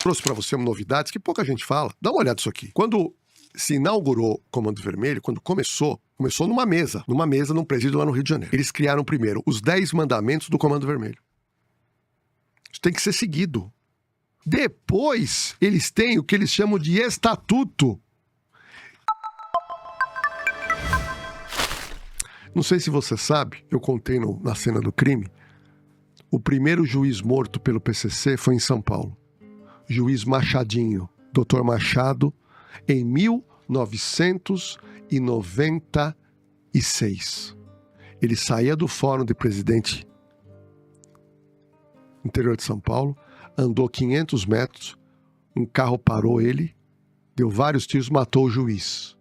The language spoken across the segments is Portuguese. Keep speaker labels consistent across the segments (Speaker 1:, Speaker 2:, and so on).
Speaker 1: Trouxe para você novidades que pouca gente fala. Dá uma olhada nisso aqui. Quando se inaugurou o Comando Vermelho, quando começou numa mesa num presídio lá no Rio de Janeiro. Eles criaram primeiro os 10 mandamentos do Comando Vermelho. Isso tem que ser seguido. Depois, eles têm o que eles chamam de estatuto. Não sei se você sabe, eu contei na cena do crime, o primeiro juiz morto pelo PCC foi em São Paulo. Juiz Machadinho, Dr. Machado, em 1996. Ele saía do fórum de presidente interior de São Paulo, andou 500 metros, um carro parou ele, deu vários tiros, matou o juiz.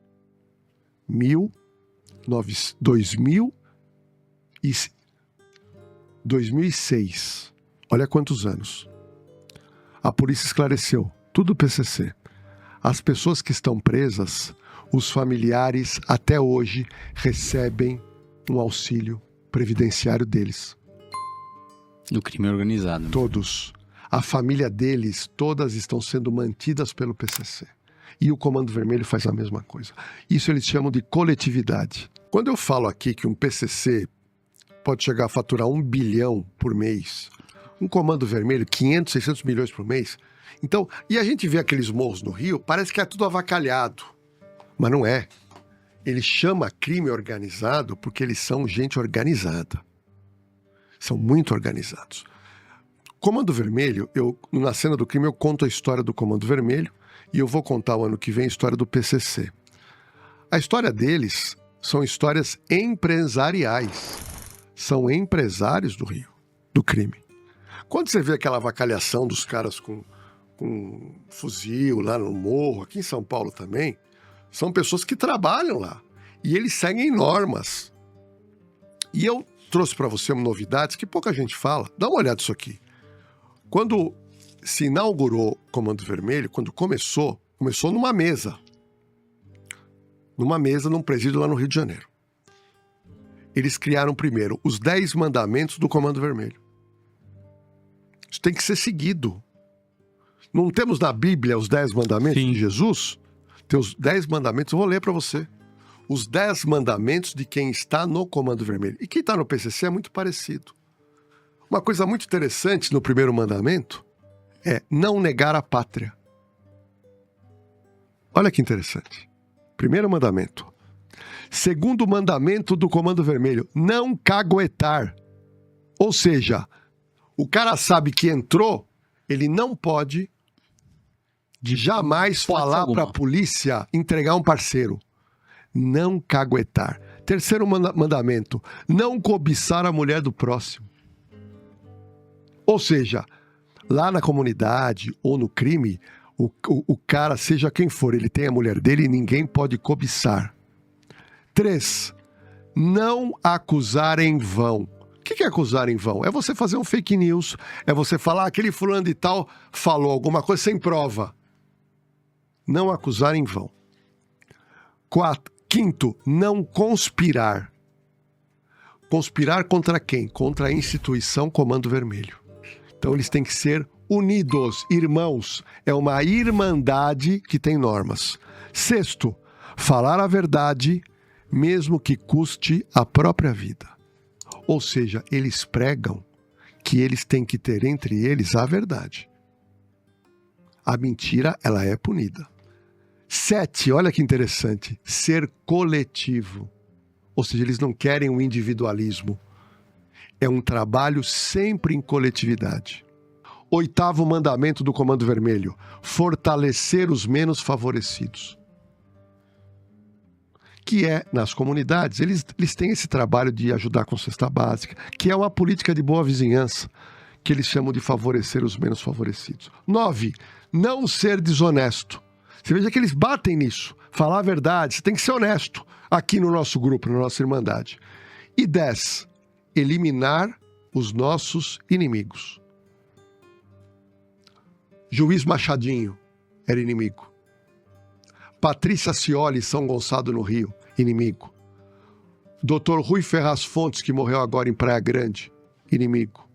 Speaker 1: 2006. Olha quantos anos. A polícia esclareceu, tudo PCC. As pessoas que estão presas, os familiares até hoje recebem um auxílio previdenciário deles.
Speaker 2: Do crime organizado.
Speaker 1: Todos. A família deles, todas estão sendo mantidas pelo PCC. E o Comando Vermelho faz a mesma coisa. Isso eles chamam de coletividade. Quando eu falo aqui que um PCC pode chegar a faturar 1 bilhão por mês, um Comando Vermelho, 500, 600 milhões por mês. Então, e a gente vê aqueles morros no Rio, parece que é tudo avacalhado. Mas não é. Ele chama crime organizado porque eles são gente organizada. São muito organizados. Comando Vermelho, na cena do crime eu conto a história do Comando Vermelho e eu vou contar o ano que vem a história do PCC. A história deles são histórias empresariais. São empresários do Rio, do crime. Quando você vê aquela avacalhação dos caras com fuzil lá no morro, aqui em São Paulo também, são pessoas que trabalham lá. E eles seguem normas. E eu trouxe para você novidades que pouca gente fala. Dá uma olhada nisso aqui. Quando se inaugurou o Comando Vermelho, quando começou numa mesa. Num presídio lá no Rio de Janeiro. Eles criaram primeiro os 10 mandamentos do Comando Vermelho. Isso tem que ser seguido. Não temos na Bíblia os 10 mandamentos de Jesus? Tem os 10 mandamentos, eu vou ler para você. Os 10 mandamentos de quem está no Comando Vermelho. E quem está no PCC é muito parecido. Uma coisa muito interessante no primeiro mandamento é não negar a pátria. Olha que interessante. Primeiro mandamento. Segundo mandamento do Comando Vermelho, não caguetar. Ou seja, o cara sabe que entrou, ele não pode jamais falar para a polícia entregar um parceiro. Não caguetar. Terceiro mandamento, não cobiçar a mulher do próximo. Ou seja, lá na comunidade ou no crime, o cara, seja quem for, ele tem a mulher dele e ninguém pode cobiçar. 3. Não acusar em vão. O que é acusar em vão? É você fazer um fake news, é você falar aquele fulano de tal falou alguma coisa sem prova. Não acusar em vão. 5º, não conspirar. Conspirar contra quem? Contra a instituição Comando Vermelho. Então eles têm que ser unidos, irmãos. É uma irmandade que tem normas. 6º, falar a verdade, mesmo que custe a própria vida. Ou seja, eles pregam que eles têm que ter entre eles a verdade. A mentira, ela é punida. 7, olha que interessante, ser coletivo. Ou seja, eles não querem um individualismo. É um trabalho sempre em coletividade. 8º mandamento do Comando Vermelho, fortalecer os menos favorecidos. Que é, nas comunidades, eles têm esse trabalho de ajudar com cesta básica, que é uma política de boa vizinhança, que eles chamam de favorecer os menos favorecidos. 9, não ser desonesto. Você veja que eles batem nisso, falar a verdade, você tem que ser honesto aqui no nosso grupo, na nossa irmandade. E 10, eliminar os nossos inimigos. Juiz Machadinho era inimigo. Patrícia Scioli, São Gonçalo no Rio, inimigo. Dr. Rui Ferraz Fontes, que morreu agora em Praia Grande, inimigo.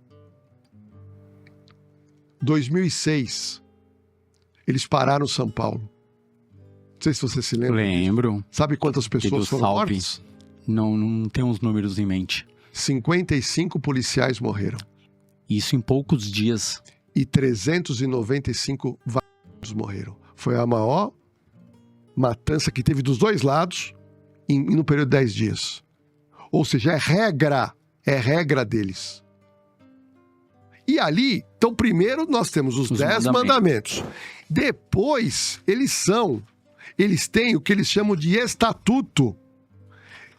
Speaker 1: 2006, Eles pararam São Paulo. Não sei se você se lembra.
Speaker 2: Lembro.
Speaker 1: Sabe quantas pessoas foram
Speaker 2: salve.
Speaker 1: mortas?
Speaker 2: Não tenho uns números em mente.
Speaker 1: 55 policiais morreram.
Speaker 2: Isso em poucos dias.
Speaker 1: E 395 vagabundos morreram. Foi a maior matança que teve dos dois lados no período de 10 dias. Ou seja, é regra deles. E ali, então primeiro nós temos os 10 mandamentos. Depois, eles têm o que eles chamam de estatuto,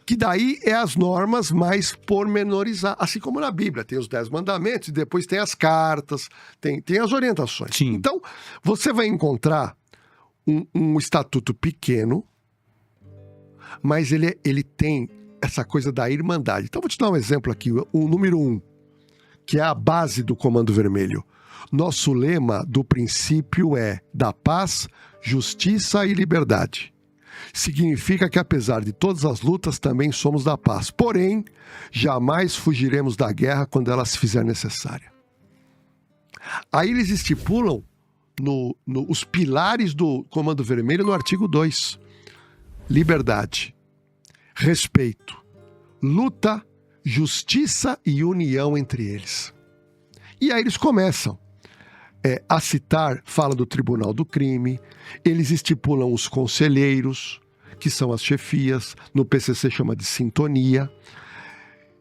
Speaker 1: que daí é as normas mais pormenorizadas, assim como na Bíblia, tem os 10 mandamentos e depois tem as cartas, tem as orientações.
Speaker 2: Sim.
Speaker 1: Então, você vai encontrar um estatuto pequeno, mas ele tem essa coisa da irmandade. Então, vou te dar um exemplo aqui, o número 1, que é a base do Comando Vermelho. Nosso lema do princípio é da paz, justiça e liberdade. Significa que apesar de todas as lutas, também somos da paz. Porém, jamais fugiremos da guerra quando ela se fizer necessária. Aí eles estipulam os pilares do Comando Vermelho no artigo 2. Liberdade, respeito, luta, justiça e união entre eles. E aí eles começam a citar, fala do Tribunal do Crime, eles estipulam os conselheiros, que são as chefias, no PCC chama de sintonia,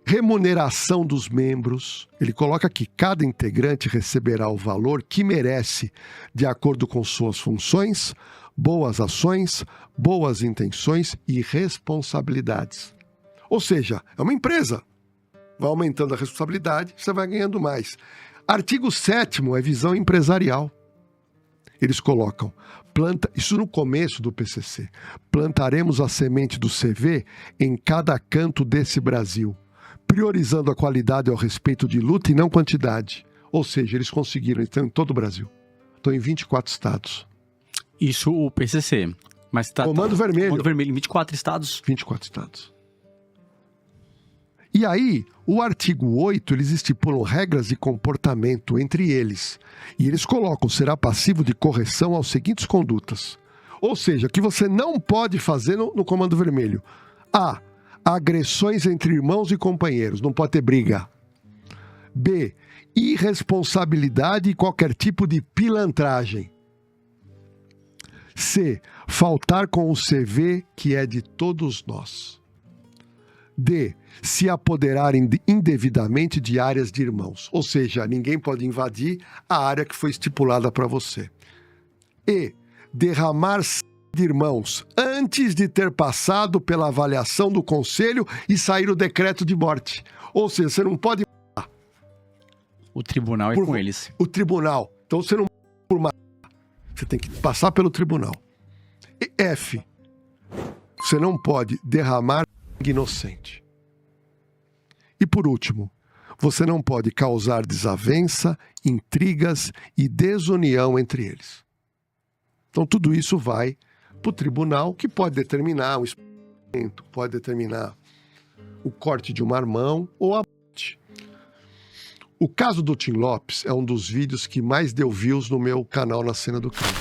Speaker 1: remuneração dos membros, ele coloca que cada integrante receberá o valor que merece de acordo com suas funções, boas ações, boas intenções e responsabilidades. Ou seja, é uma empresa, vai aumentando a responsabilidade, você vai ganhando mais. Artigo 7º é visão empresarial. Eles colocam, isso no começo do PCC, plantaremos a semente do CV em cada canto desse Brasil, priorizando a qualidade ao respeito de luta e não quantidade. Ou seja, eles conseguiram, estão em todo o Brasil. Estão em 24 estados.
Speaker 2: Isso o PCC. Mas
Speaker 1: Comando Vermelho.
Speaker 2: Comando Vermelho em 24 estados?
Speaker 1: 24 estados. E aí, o artigo 8, eles estipulam regras de comportamento entre eles. E eles colocam, será passivo de correção aos seguintes condutas. Ou seja, que você não pode fazer no Comando Vermelho. A. Agressões entre irmãos e companheiros, não pode ter briga. B. Irresponsabilidade e qualquer tipo de pilantragem. C. Faltar com o CV que é de todos nós. D. Se apoderarem indevidamente de áreas de irmãos. Ou seja, ninguém pode invadir a área que foi estipulada para você. E. Derramar sangue de irmãos antes de ter passado pela avaliação do conselho e sair o decreto de morte. Ou seja, você não pode matar.
Speaker 2: O tribunal é com eles.
Speaker 1: O tribunal. Então você não pode matar. Você tem que passar pelo tribunal. E F. Você não pode derramar sangue inocente. E por último, você não pode causar desavença, intrigas e desunião entre eles. Então tudo isso vai para o tribunal, que pode determinar o espancamento, pode determinar o corte de uma mão ou a morte. O caso do Tim Lopes é um dos vídeos que mais deu views no meu canal Na Cena do Crime.